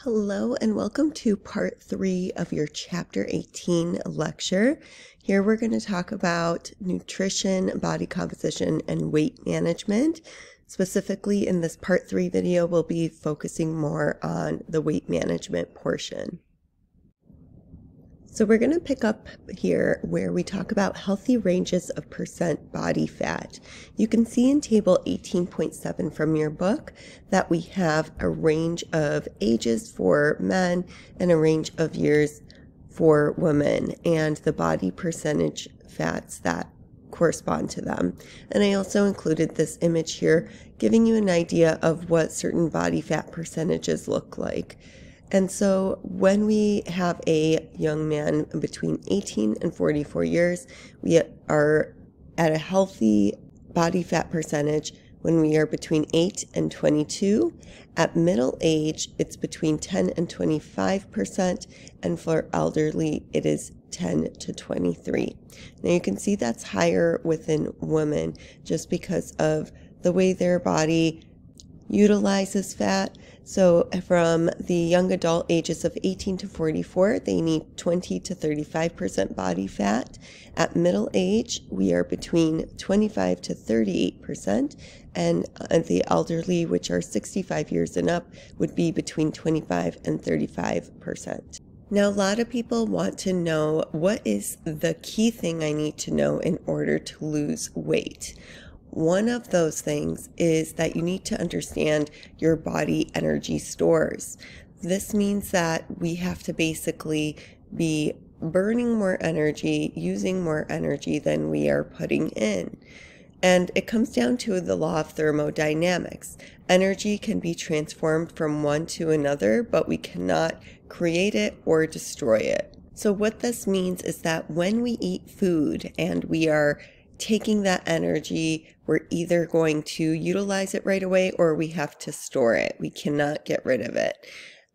Hello and welcome to part 3 of your chapter 18 lecture. Here we're going to talk about nutrition, body composition, and weight management. Specifically in this part 3 video, we'll be focusing more on the weight management portion. So we're going to pick up here where we talk about healthy ranges of percent body fat. You can see in table 18.7 from your book that we have a range of ages for men and a range of years for women and the body percentage fats that correspond to them. And I also included this image here giving you an idea of what certain body fat percentages look like. And so when we have a young man between 18 and 44 years, we are at a healthy body fat percentage when we are between 8 and 22. At middle age, it's between 10 and 25%, and for elderly, it is 10 to 23. Now you can see that's higher within women just because of the way their body utilizes fat. So from the young adult ages of 18 to 44, they need 20 to 35% body fat. At middle age, we are between 25 to 38%, and the elderly, which are 65 years and up, would be between 25 and 35%. Now, a lot of people want to know, what is the key thing I need to know in order to lose weight? One of those things is that you need to understand your body energy stores. This means that we have to basically be burning more energy, using more energy than we are putting in. And it comes down to the law of thermodynamics. Energy can be transformed from one to another, but we cannot create it or destroy it. So what this means is that when we eat food and we are taking that energy, we're either going to utilize it right away or we have to store it. We cannot get rid of it.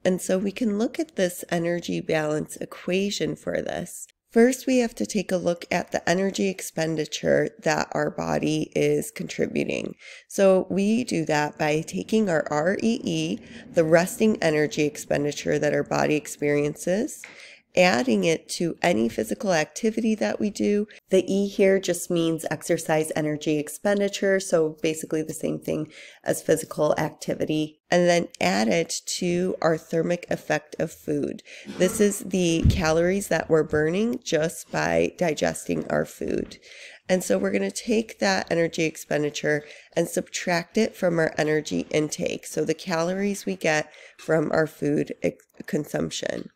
And so we can look at this energy balance equation for this. First, we have to take a look at the energy expenditure that our body is contributing. So we do that by taking our REE, the resting energy expenditure that our body experiences, adding it to any physical activity that we do. The E here just means exercise energy expenditure, so basically the same thing as physical activity. And then add it to our thermic effect of food. This is the calories that we're burning just by digesting our food. And so we're going to take that energy expenditure and subtract it from our energy intake, so the calories we get from our food consumption.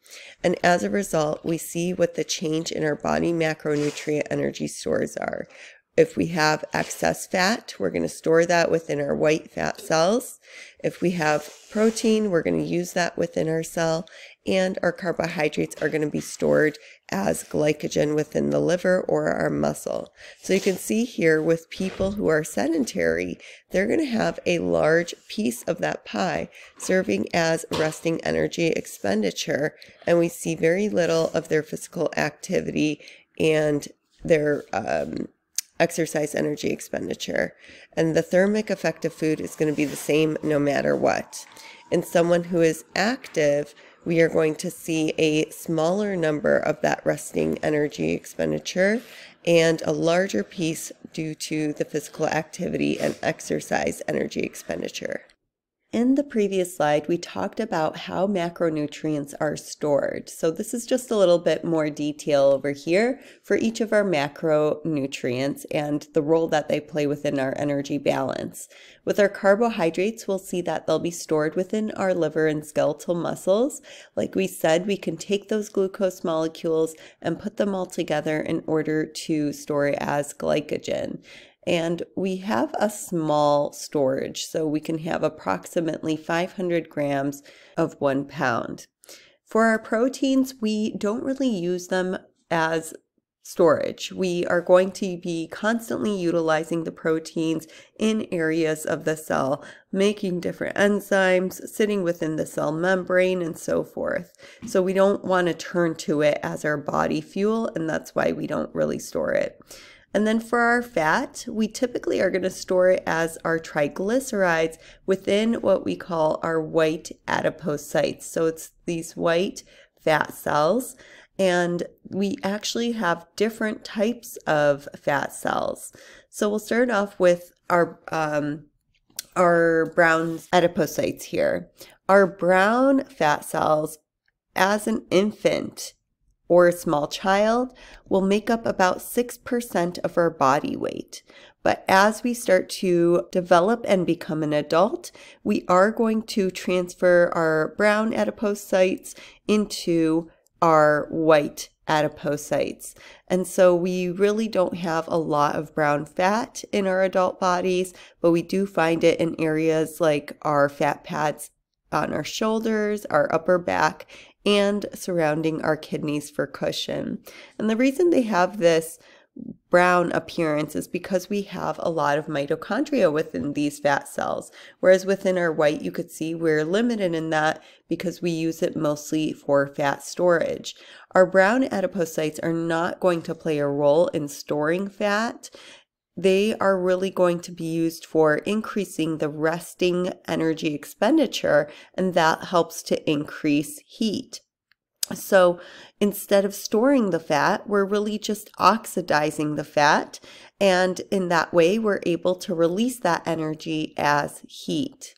And as a result, we see what the change in our body macronutrient energy stores are. If we have excess fat, we're going to store that within our white fat cells. If we have protein, we're going to use that within our cell. And our carbohydrates are going to be stored as glycogen within the liver or our muscle. So you can see here with people who are sedentary, they're going to have a large piece of that pie serving as resting energy expenditure. And we see very little of their physical activity and their exercise energy expenditure. And the thermic effect of food is going to be the same no matter what. In someone who is active, we are going to see a smaller number of that resting energy expenditure and a larger piece due to the physical activity and exercise energy expenditure. In the previous slide, we talked about how macronutrients are stored. So this is just a little bit more detail over here for each of our macronutrients and the role that they play within our energy balance. With our carbohydrates, we'll see that they'll be stored within our liver and skeletal muscles. Like we said, we can take those glucose molecules and put them all together in order to store it as glycogen. And we have a small storage, so we can have approximately 500 grams of 1 pound. For our proteins, we don't really use them as storage. We are going to be constantly utilizing the proteins in areas of the cell, making different enzymes, sitting within the cell membrane, and so forth. So we don't want to turn to it as our body fuel, and that's why we don't really store it. And then for our fat, we typically are going to store it as our triglycerides within what we call our white adipocytes. So it's these white fat cells. And we actually have different types of fat cells. So we'll start off with our brown adipocytes here. Our brown fat cells, as an infant or a small child, will make up about 6% of our body weight. But as we start to develop and become an adult, we are going to transfer our brown adipocytes into our white adipocytes. And so we really don't have a lot of brown fat in our adult bodies, but we do find it in areas like our fat pads on our shoulders, our upper back, and surrounding our kidneys for cushion. And the reason they have this brown appearance is because we have a lot of mitochondria within these fat cells, whereas within our white, you could see we're limited in that because we use it mostly for fat storage. Our brown adipocytes are not going to play a role in storing fat. They are really going to be used for increasing the resting energy expenditure, and that helps to increase heat. So instead of storing the fat, we're really just oxidizing the fat, and in that way we're able to release that energy as heat.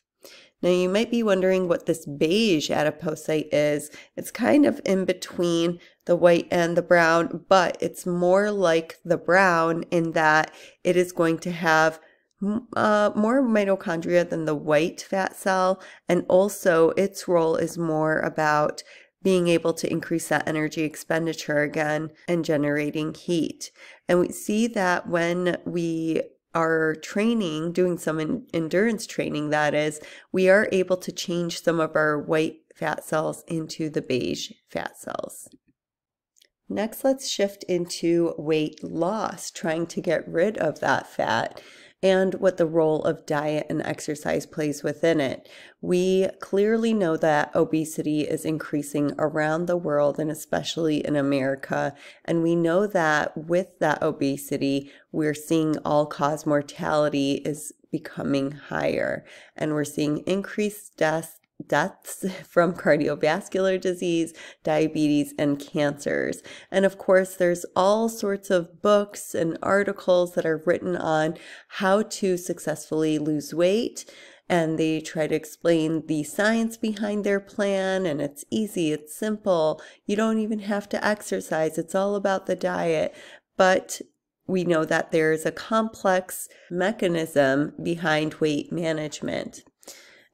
Now you might be wondering what this beige adipocyte is. It's kind of in between the white and the brown, but it's more like the brown in that it is going to have more mitochondria than the white fat cell, and also its role is more about being able to increase that energy expenditure again and generating heat. And we see that when we are training, doing some endurance training, that is, we are able to change some of our white fat cells into the beige fat cells. Next, let's shift into weight loss, trying to get rid of that fat, and what the role of diet and exercise plays within it. We clearly know that obesity is increasing around the world and especially in America. And we know that with that obesity, we're seeing all-cause mortality is becoming higher. And we're seeing increased deaths from cardiovascular disease, diabetes, and cancers. And of course, there's all sorts of books and articles that are written on how to successfully lose weight. And they try to explain the science behind their plan, and it's easy, it's simple. You don't even have to exercise. It's all about the diet. But we know that there's a complex mechanism behind weight management.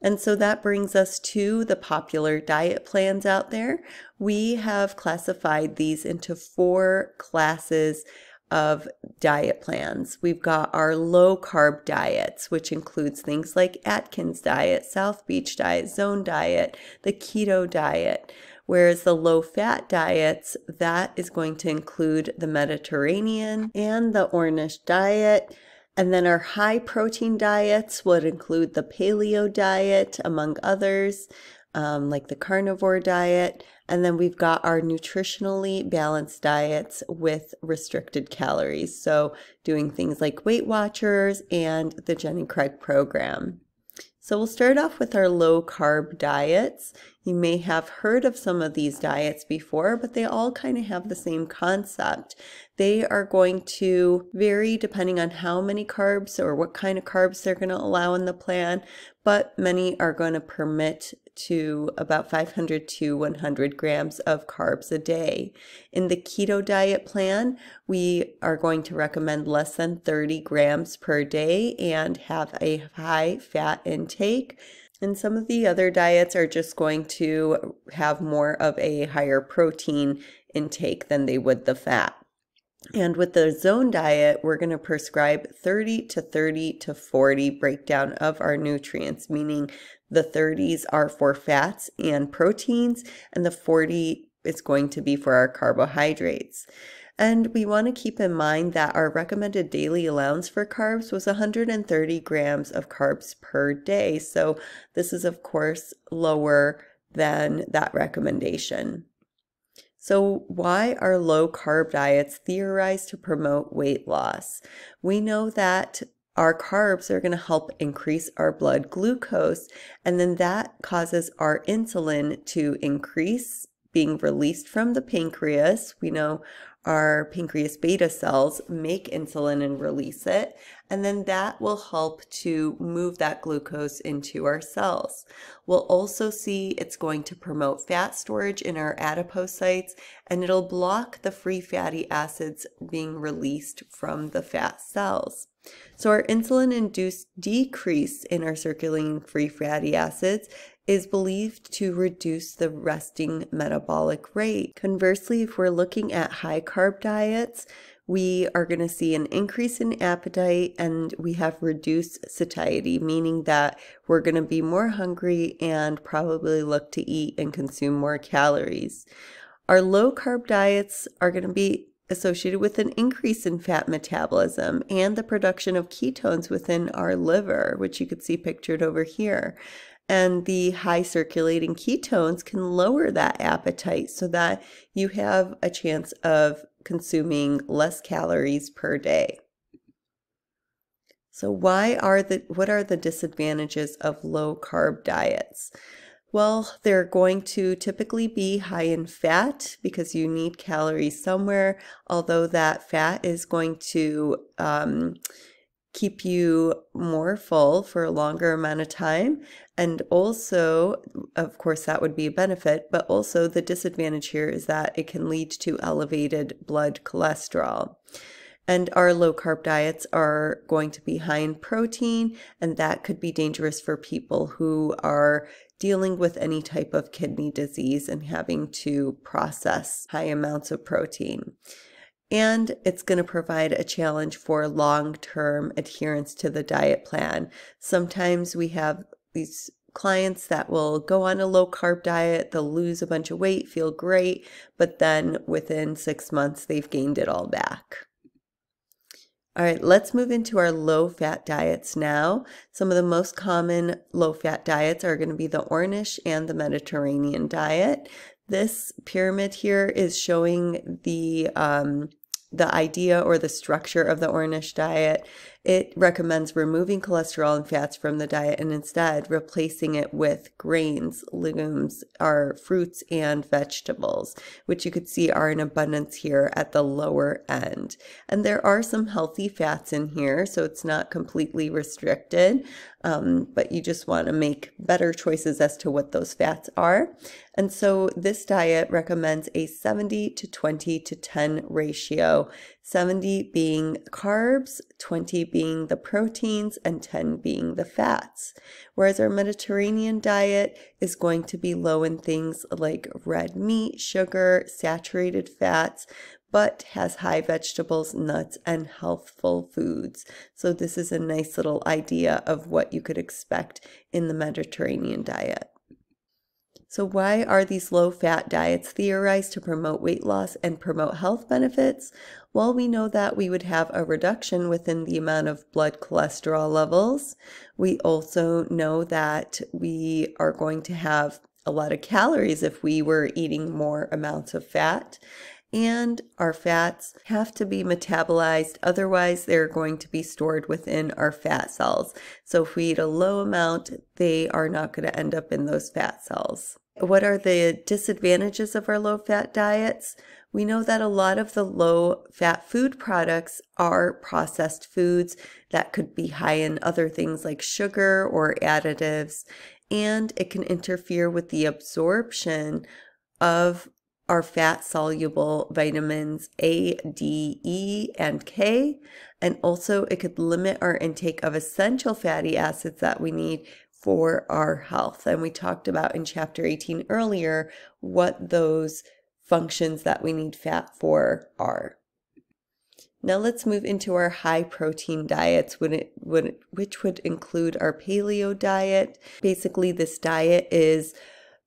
And so that brings us to the popular diet plans out there. We have classified these into 4 classes of diet plans. We've got our low carb diets, which includes things like Atkins diet, South Beach diet, Zone diet, the keto diet. Whereas the low fat diets, that is going to include the Mediterranean and the Ornish diet. And then our high protein diets would include the paleo diet, among others, like the carnivore diet. And then we've got our nutritionally balanced diets with restricted calories. So doing things like Weight Watchers and the Jenny Craig program. So we'll start off with our low carb diets. You may have heard of some of these diets before, but they all kind of have the same concept. They are going to vary depending on how many carbs or what kind of carbs they're going to allow in the plan, but many are going to permit to about 500 to 100 grams of carbs a day. In the keto diet plan, we are going to recommend less than 30 grams per day and have a high fat intake. And some of the other diets are just going to have more of a higher protein intake than they would the fat. And with the zone diet, we're going to prescribe 30 to 40 breakdown of our nutrients, meaning the 30s are for fats and proteins, and the 40 is going to be for our carbohydrates. And we want to keep in mind that our recommended daily allowance for carbs was 130 grams of carbs per day. So this is, of course, lower than that recommendation. So why are low carb diets theorized to promote weight loss? We know that our carbs are going to help increase our blood glucose, and then that causes our insulin to increase, being released from the pancreas. We know our pancreas beta cells make insulin and release it, and then that will help to move that glucose into our cells. We'll also see it's going to promote fat storage in our adipocytes, and it'll block the free fatty acids being released from the fat cells. So our insulin-induced decrease in our circulating free fatty acids is believed to reduce the resting metabolic rate. Conversely, if we're looking at high carb diets, we are going to see an increase in appetite, and we have reduced satiety, meaning that we're going to be more hungry and probably look to eat and consume more calories. Our low carb diets are going to be associated with an increase in fat metabolism and the production of ketones within our liver, which you could see pictured over here. And the high circulating ketones can lower that appetite so that you have a chance of consuming less calories per day. So what are the disadvantages of low carb diets? Well, they're going to typically be high in fat because you need calories somewhere, although that fat is going to keep you more full for a longer amount of time. And also, of course, that would be a benefit, but also the disadvantage here is that it can lead to elevated blood cholesterol. And our low carb diets are going to be high in protein, and that could be dangerous for people who are dealing with any type of kidney disease and having to process high amounts of protein. And it's going to provide a challenge for long-term adherence to the diet plan. Sometimes we have these clients that will go on a low carb diet, they'll lose a bunch of weight, feel great, but then within 6 months they've gained it all back. All right, let's move into our low-fat diets now. Some of the most common low-fat diets are going to be the Ornish and the Mediterranean diet. This pyramid here is showing the idea or the structure of the Ornish diet. It recommends removing cholesterol and fats from the diet and instead replacing it with grains, legumes, or fruits and vegetables, which you could see are in abundance here at the lower end. And there are some healthy fats in here, so it's not completely restricted, but you just want to make better choices as to what those fats are. And so this diet recommends a 70 to 20 to 10 ratio, 70 being carbs, 20 being the proteins, and 10 being the fats. Whereas our Mediterranean diet is going to be low in things like red meat, sugar, saturated fats, but has high vegetables, nuts, and healthful foods. So this is a nice little idea of what you could expect in the Mediterranean diet. So why are these low-fat diets theorized to promote weight loss and promote health benefits? Well, we know that we would have a reduction within the amount of blood cholesterol levels. We also know that we are going to have a lot of calories if we were eating more amounts of fat. And our fats have to be metabolized, otherwise they're going to be stored within our fat cells. So if we eat a low amount, they are not going to end up in those fat cells. What are the disadvantages of our low-fat diets? We know that a lot of the low-fat food products are processed foods that could be high in other things like sugar or additives, and it can interfere with the absorption of our fat-soluble vitamins A, D, E, and K, and also it could limit our intake of essential fatty acids that we need for our health. And we talked about in chapter 18 earlier what those functions that we need fat for are. Now let's move into our high protein diets, which would include our paleo diet. Basically, this diet is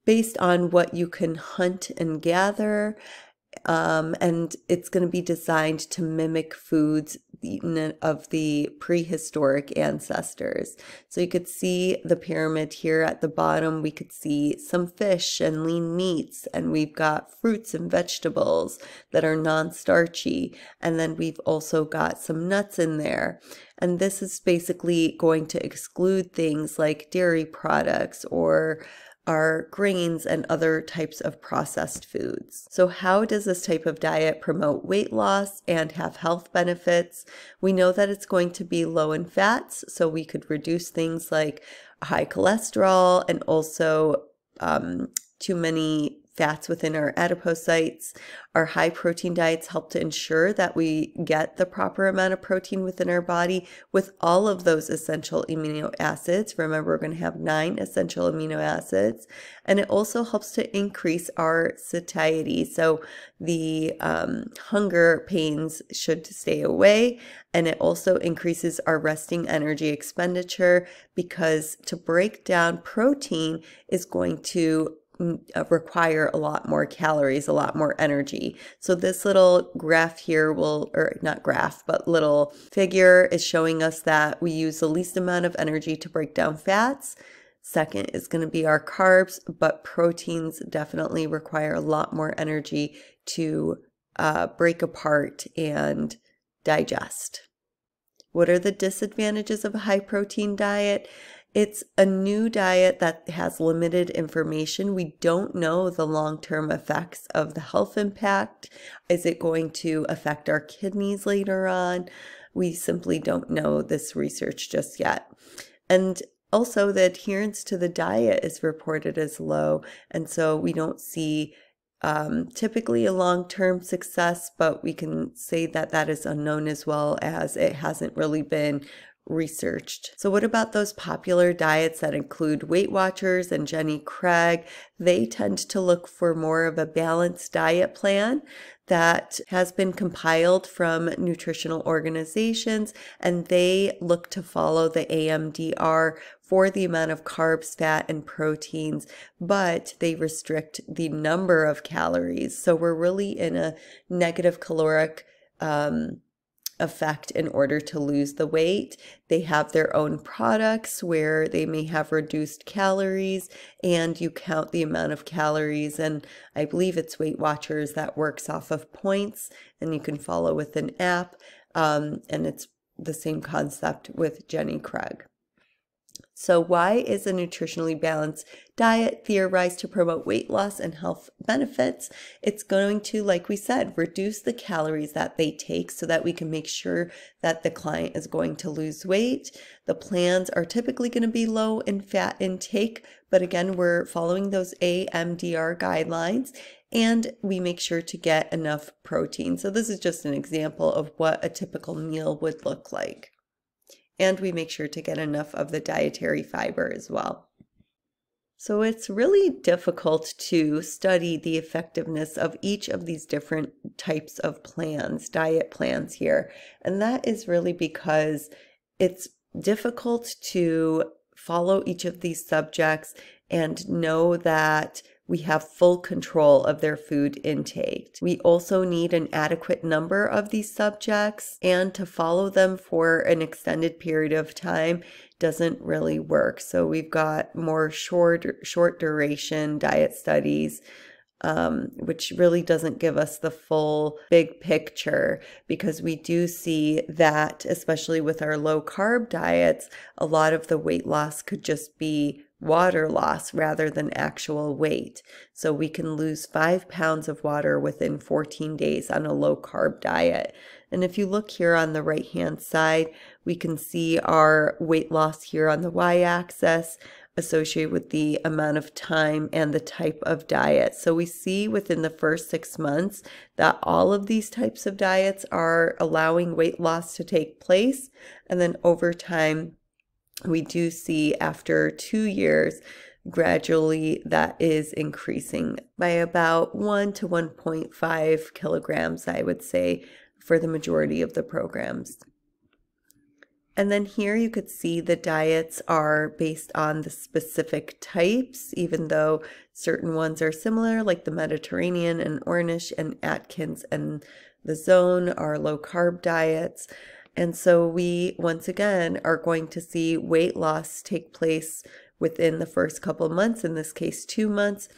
based on what you can hunt and gather, and it's going to be designed to mimic foods eaten of the prehistoric ancestors. So you could see the pyramid here at the bottom. We could see some fish and lean meats, and we've got fruits and vegetables that are non-starchy. And then we've also got some nuts in there. And this is basically going to exclude things like dairy products or our grains and other types of processed foods. So how does this type of diet promote weight loss and have health benefits? We know that it's going to be low in fats, so we could reduce things like high cholesterol and also too many fats within our adipocytes. Our high protein diets help to ensure that we get the proper amount of protein within our body with all of those essential amino acids. Remember, we're going to have 9 essential amino acids, and it also helps to increase our satiety. So the hunger pains should stay away, and it also increases our resting energy expenditure, because to break down protein is going to require a lot more calories, a lot more energy. So this little graph here will, or not graph, but little figure is showing us that we use the least amount of energy to break down fats. Second is going to be our carbs, but proteins definitely require a lot more energy to break apart and digest. What are the disadvantages of a high protein diet? It's a new diet that has limited information. We don't know the long-term effects of the health impact. Is it going to affect our kidneys later on? We simply don't know this research just yet. And also the adherence to the diet is reported as low. And so we don't see typically a long-term success, but we can say that that is unknown as well, as it hasn't really been researched. So what about those popular diets that include Weight Watchers and Jenny Craig? They tend to look for more of a balanced diet plan that has been compiled from nutritional organizations, and they look to follow the AMDR for the amount of carbs, fat, and proteins, but they restrict the number of calories. So we're really in a negative caloric effect in order to lose the weight. They have their own products where they may have reduced calories, and you count the amount of calories, and I believe it's Weight Watchers that works off of points, and you can follow with an app, and it's the same concept with Jenny Craig. So why is a nutritionally balanced diet theorized to promote weight loss and health benefits? It's going to, like we said, reduce the calories that they take so that we can make sure that the client is going to lose weight. The plans are typically going to be low in fat intake, but again, we're following those AMDR guidelines, and we make sure to get enough protein. So this is just an example of what a typical meal would look like. And we make sure to get enough of the dietary fiber as well. So it's really difficult to study the effectiveness of each of these different types of plans, diet plans here. And that is really because it's difficult to follow each of these subjects and know that we have full control of their food intake. We also need an adequate number of these subjects, and to follow them for an extended period of time doesn't really work. So we've got more short duration diet studies, which really doesn't give us the full big picture, because we do see that, especially with our low carb diets, a lot of the weight loss could just be water loss rather than actual weight. So we can lose 5 pounds of water within 14 days on a low carb diet. And if you look here on the right hand side, we can see our weight loss here on the y-axis associated with the amount of time and the type of diet. So we see within the first 6 months that all of these types of diets are allowing weight loss to take place. And then over time, we do see after 2 years, gradually that is increasing by about 1 to 1.5 kilograms, I would say, for the majority of the programs. And then here you could see the diets are based on the specific types, even though certain ones are similar, like the Mediterranean and Ornish and Atkins and the Zone are low carb diets. And so we, once again, are going to see weight loss take place within the first couple months, in this case 2 months.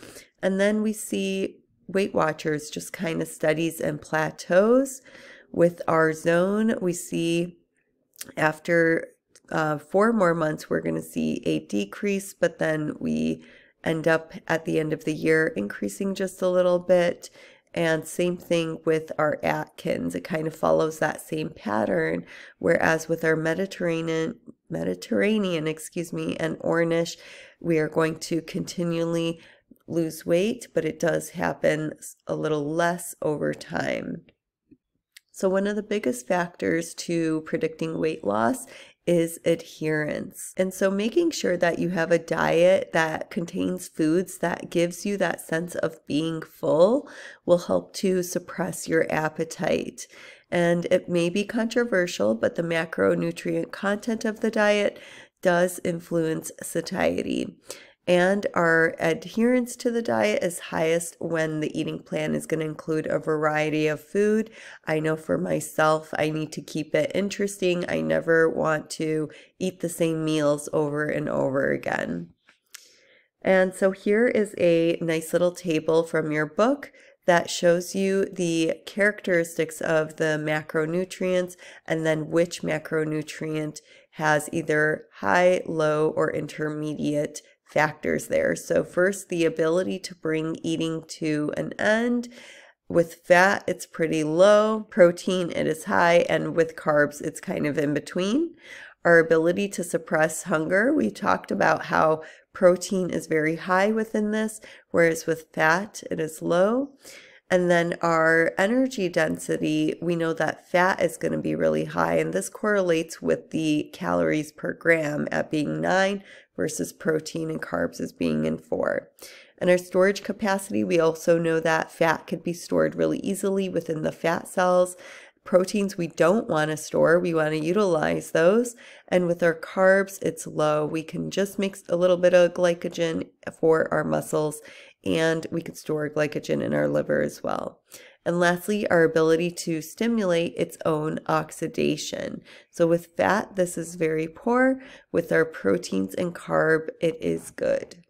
And then we see Weight Watchers just kind of steadies and plateaus. With our zone, we see after 4 more months, we're going to see a decrease, but then we end up at the end of the year increasing just a little bit. And same thing with our Atkins. It kind of follows that same pattern, whereas with our Mediterranean, and Ornish, we are going to continually lose weight, but it does happen a little less over time. So one of the biggest factors to predicting weight loss is adherence. And so making sure that you have a diet that contains foods that gives you that sense of being full will help to suppress your appetite. And it may be controversial, but the macronutrient content of the diet does influence satiety. And our adherence to the diet is highest when the eating plan is going to include a variety of food. I know for myself, I need to keep it interesting. I never want to eat the same meals over and over again. And so here is a nice little table from your book that shows you the characteristics of the macronutrients and then which macronutrient has either high, low, or intermediate factors there. So first, the ability to bring eating to an end. With fat, it's pretty low. Protein, it is high. And with carbs, it's kind of in between. Our ability to suppress hunger, we talked about how protein is very high within this, whereas with fat, it is low. And then our energy density, we know that fat is going to be really high, and this correlates with the calories per gram at being 9 versus protein and carbs as being in 4. And our storage capacity, we also know that fat could be stored really easily within the fat cells. Proteins we don't want to store, we want to utilize those. And with our carbs, it's low. We can just mix a little bit of glycogen for our muscles, and we could store glycogen in our liver as well. And lastly, our ability to stimulate its own oxidation. So with fat, this is very poor. With our proteins and carb, it is good.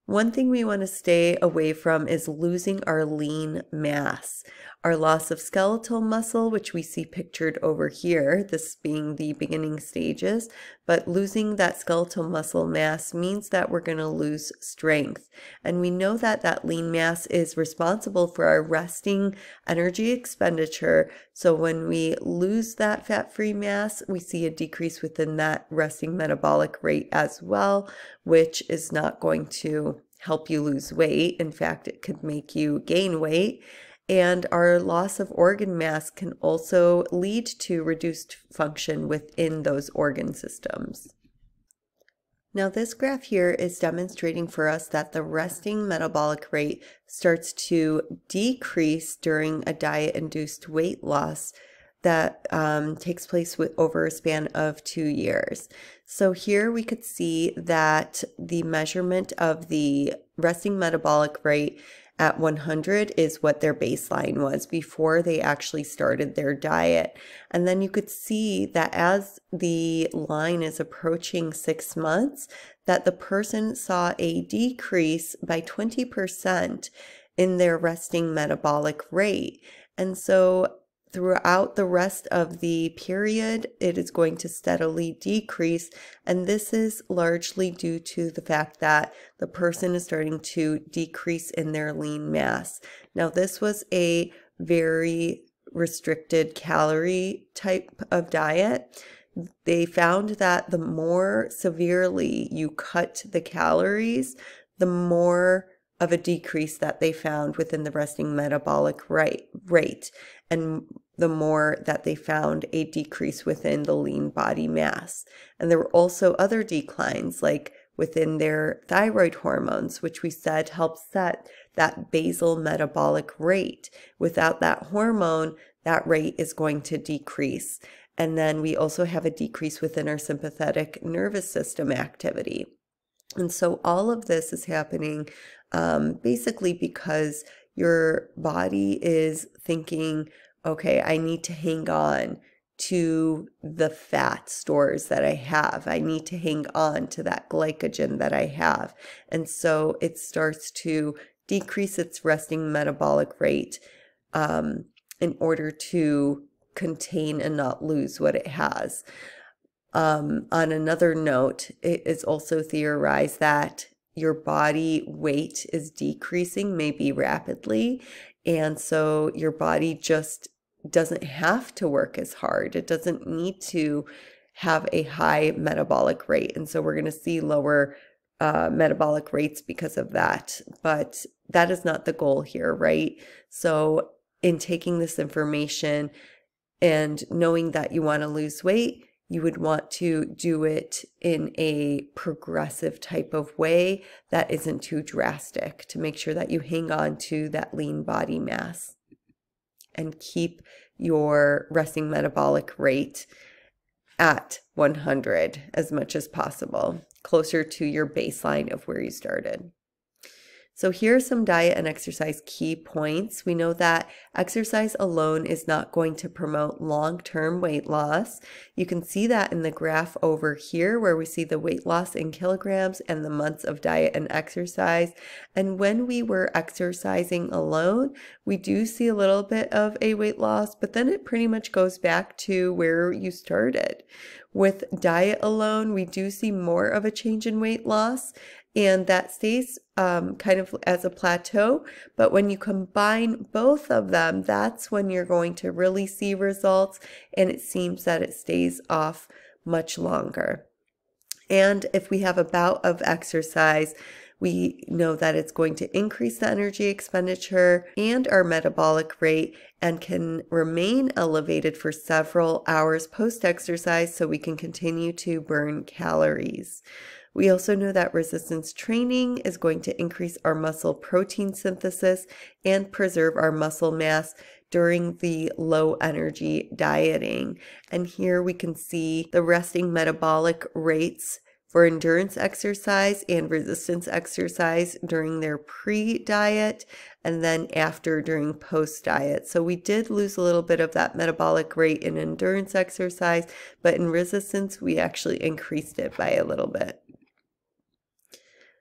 One thing we want to stay away from is losing our lean mass. Our loss of skeletal muscle, which we see pictured over here, this being the beginning stages, but losing that skeletal muscle mass means that we're going to lose strength. And we know that that lean mass is responsible for our resting energy expenditure. So when we lose that fat-free mass, we see a decrease within that resting metabolic rate as well, which is not going to help you lose weight. In fact, it could make you gain weight. And our loss of organ mass can also lead to reduced function within those organ systems. Now this graph here is demonstrating for us that the resting metabolic rate starts to decrease during a diet-induced weight loss that takes place over a span of 2 years. So here we could see that the measurement of the resting metabolic rate at 100 is what their baseline was before they actually started their diet. And then you could see that as the line is approaching 6 months, that the person saw a decrease by 20% in their resting metabolic rate. And so throughout the rest of the period, it is going to steadily decrease. And this is largely due to the fact that the person is starting to decrease in their lean mass. Now, this was a very restricted calorie type of diet. They found that the more severely you cut the calories, the more of a decrease that they found within the resting metabolic rate, and the more that they found a decrease within the lean body mass. And there were also other declines, like within their thyroid hormones, which we said help set that basal metabolic rate. Without that hormone, that rate is going to decrease. And then we also have a decrease within our sympathetic nervous system activity. And so all of this is happening basically because your body is thinking, okay, I need to hang on to the fat stores that I have. I need to hang on to that glycogen that I have. And so it starts to decrease its resting metabolic rate in order to contain and not lose what it has. On another note, it is also theorized that your body weight is decreasing, maybe rapidly, and so your body just doesn't have to work as hard. It doesn't need to have a high metabolic rate, and so we're going to see lower metabolic rates because of that. But that is not the goal here, right? So in taking this information and knowing that you want to lose weight, you would want to do it in a progressive type of way that isn't too drastic, to make sure that you hang on to that lean body mass and keep your resting metabolic rate at 100 as much as possible, closer to your baseline of where you started. So here are some diet and exercise key points. We know that exercise alone is not going to promote long-term weight loss. You can see that in the graph over here where we see the weight loss in kilograms and the months of diet and exercise. And when we were exercising alone, we do see a little bit of a weight loss, but then it pretty much goes back to where you started. With diet alone, we do see more of a change in weight loss, and that stays kind of as a plateau. But when you combine both of them, that's when you're going to really see results, and it seems that it stays off much longer. And if we have a bout of exercise, we know that it's going to increase the energy expenditure and our metabolic rate, and can remain elevated for several hours post-exercise so we can continue to burn calories. We also know that resistance training is going to increase our muscle protein synthesis and preserve our muscle mass during the low energy dieting. And here we can see the resting metabolic rates for endurance exercise and resistance exercise during their pre-diet, and then after during post-diet. So we did lose a little bit of that metabolic rate in endurance exercise, but in resistance we actually increased it by a little bit.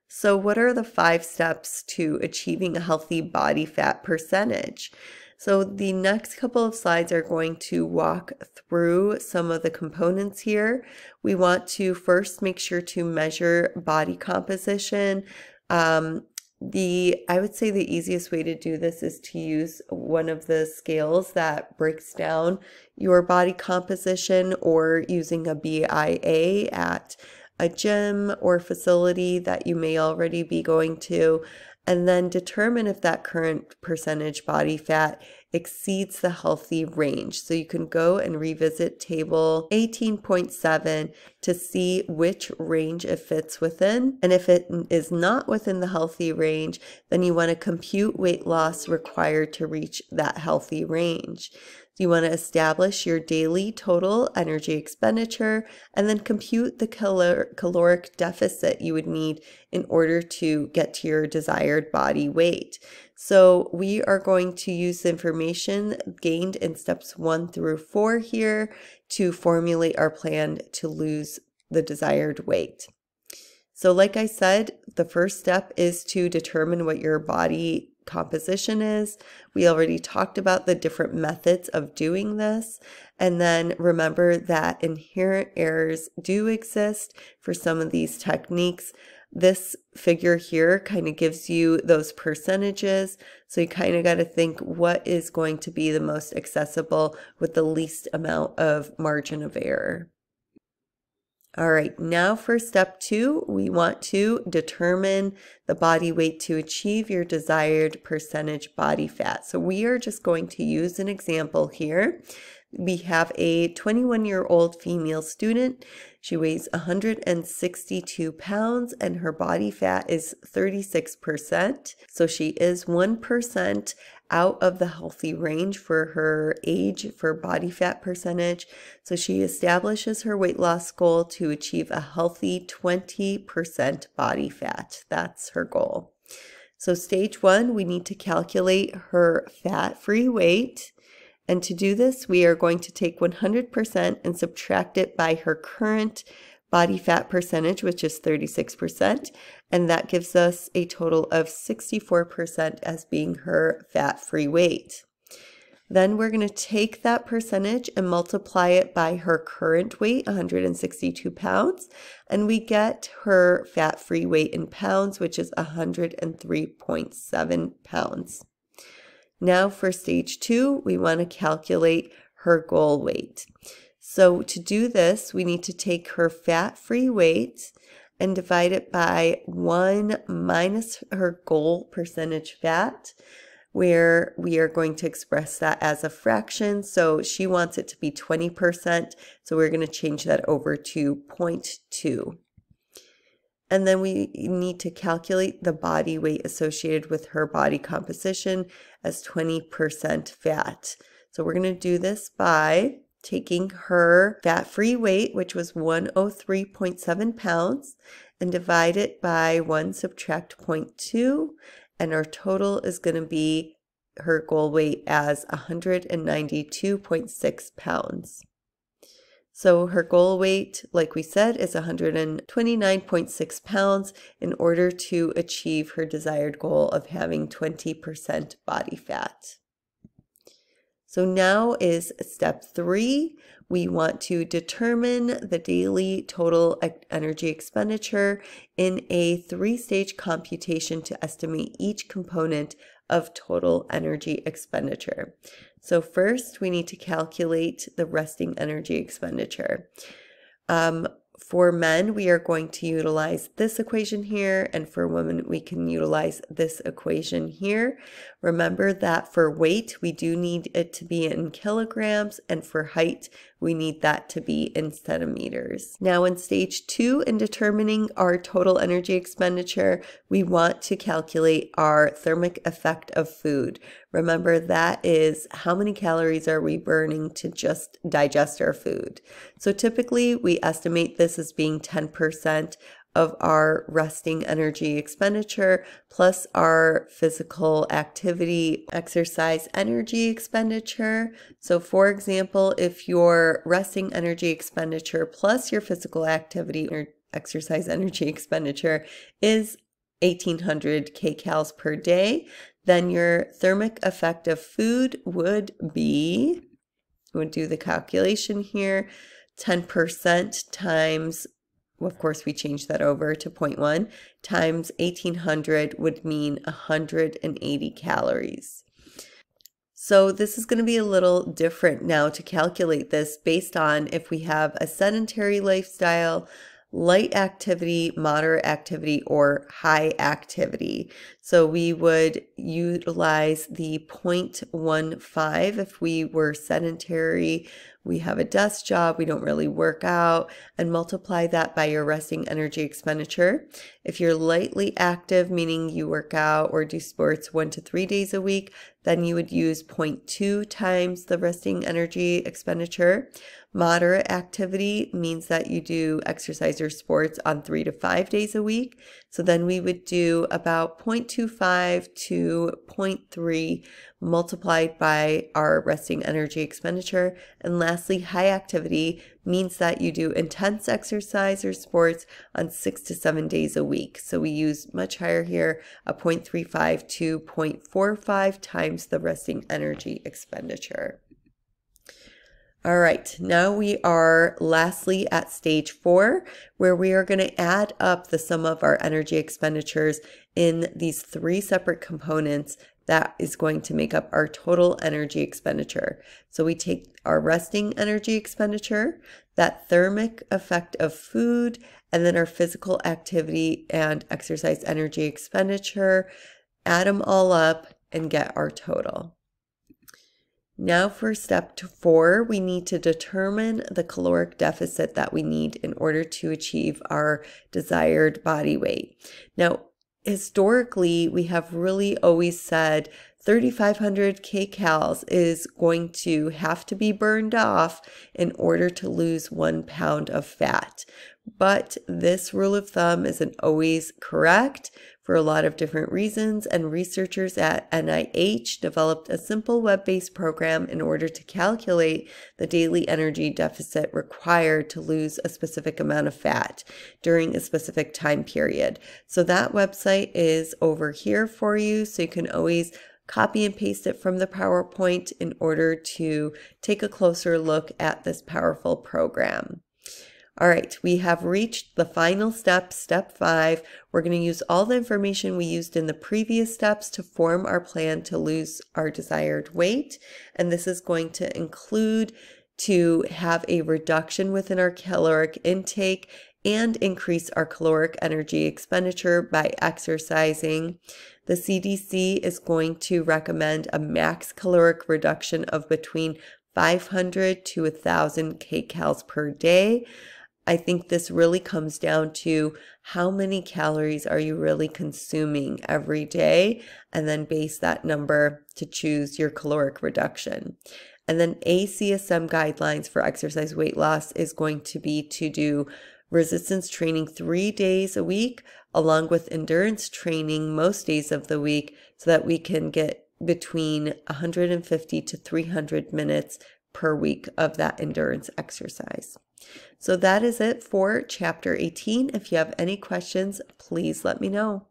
So what are the 5 steps to achieving a healthy body fat percentage? So the next couple of slides are going to walk through some of the components here. We want to first make sure to measure body composition. I would say the easiest way to do this is to use one of the scales that breaks down your body composition, or using a BIA at a gym or facility that you may already be going to, and then determine if that current percentage body fat exceeds the healthy range. So you can go and revisit table 18.7 to see which range it fits within. And if it is not within the healthy range, then you want to compute weight loss required to reach that healthy range. You want to establish your daily total energy expenditure and then compute the caloric deficit you would need in order to get to your desired body weight. So we are going to use the information gained in steps 1 through 4 here to formulate our plan to lose the desired weight. So like I said, the first step is to determine what your body composition is. We already talked about the different methods of doing this. And then remember that inherent errors do exist for some of these techniques. This figure here kind of gives you those percentages. So you kind of got to think what is going to be the most accessible with the least amount of margin of error. All right, now for step 2, we want to determine the body weight to achieve your desired percentage body fat. So we are just going to use an example here. We have a 21-year-old female student. She weighs 162 pounds and her body fat is 36%. So she is 1% out of the healthy range for her age for body fat percentage. So she establishes her weight loss goal to achieve a healthy 20% body fat. That's her goal. So stage 1, we need to calculate her fat-free weight. And to do this, we are going to take 100% and subtract it by her current body fat percentage, which is 36%, and that gives us a total of 64% as being her fat-free weight. Then we're going to take that percentage and multiply it by her current weight, 162 pounds, and we get her fat-free weight in pounds, which is 103.7 pounds. Now for stage 2, we want to calculate her goal weight. So to do this, we need to take her fat-free weight and divide it by 1 minus her goal percentage fat, where we are going to express that as a fraction. So she wants it to be 20%, so we're going to change that over to 0.2. And then we need to calculate the body weight associated with her body composition as 20% fat. So we're going to do this by taking her fat-free weight, which was 103.7 pounds, and divide it by 1 subtract 0.2, and our total is going to be her goal weight as 192.6 pounds. So her goal weight, like we said, is 129.6 pounds in order to achieve her desired goal of having 20% body fat. So now is step 3. We want to determine the daily total energy expenditure in a 3-stage computation to estimate each component of total energy expenditure. So first, we need to calculate the resting energy expenditure. For men, we are going to utilize this equation here, and for women, we can utilize this equation here. Remember that for weight, we do need it to be in kilograms, and for height, we need that to be in centimeters. Now in stage 2, in determining our total energy expenditure, we want to calculate our thermic effect of food. Remember, that is how many calories are we burning to just digest our food. So typically we estimate this as being 10% of our resting energy expenditure plus our physical activity exercise energy expenditure. So for example, if your resting energy expenditure plus your physical activity or exercise energy expenditure is 1800 kcals per day, then your thermic effect of food would be, we'll do the calculation here, 10% times, of course we change that over to 0.1, times 1800 would mean 180 calories. So this is going to be a little different now to calculate this based on if we have a sedentary lifestyle, light activity, moderate activity, or high activity. So we would utilize the 0.15 if we were sedentary, we have a desk job, we don't really work out, and multiply that by your resting energy expenditure. If you're lightly active, meaning you work out or do sports 1 to 3 days a week, then you would use 0.2 times the resting energy expenditure. Moderate activity means that you do exercise or sports on 3 to 5 days a week. So then we would do about 0.25 to 0.3 multiplied by our resting energy expenditure. And lastly, high activity means that you do intense exercise or sports on 6 to 7 days a week. So we use much higher here, a 0.35 to 0.45 times the resting energy expenditure. All right, now we are lastly at stage 4, where we are going to add up the sum of our energy expenditures in these 3 separate components that is going to make up our total energy expenditure. So we take our resting energy expenditure, that thermic effect of food, and then our physical activity and exercise energy expenditure, add them all up and get our total. Now for step 4, we need to determine the caloric deficit that we need in order to achieve our desired body weight. Now, historically, we have really always said 3,500 kcals is going to have to be burned off in order to lose 1 pound of fat. But this rule of thumb isn't always correct for a lot of different reasons, and researchers at NIH developed a simple web-based program in order to calculate the daily energy deficit required to lose a specific amount of fat during a specific time period. So that website is over here for you, so you can always copy and paste it from the PowerPoint in order to take a closer look at this powerful program. All right, we have reached the final step, step 5. We're going to use all the information we used in the previous steps to form our plan to lose our desired weight. And this is going to include to have a reduction within our caloric intake and increase our caloric energy expenditure by exercising. The CDC is going to recommend a max caloric reduction of between 500 to 1,000 kcals per day. I think this really comes down to how many calories are you really consuming every day, and then base that number to choose your caloric reduction. And then ACSM guidelines for exercise weight loss is going to be to do resistance training 3 days a week, along with endurance training most days of the week, so that we can get between 150 to 300 minutes per week of that endurance exercise. So that is it for chapter 18. If you have any questions, please let me know.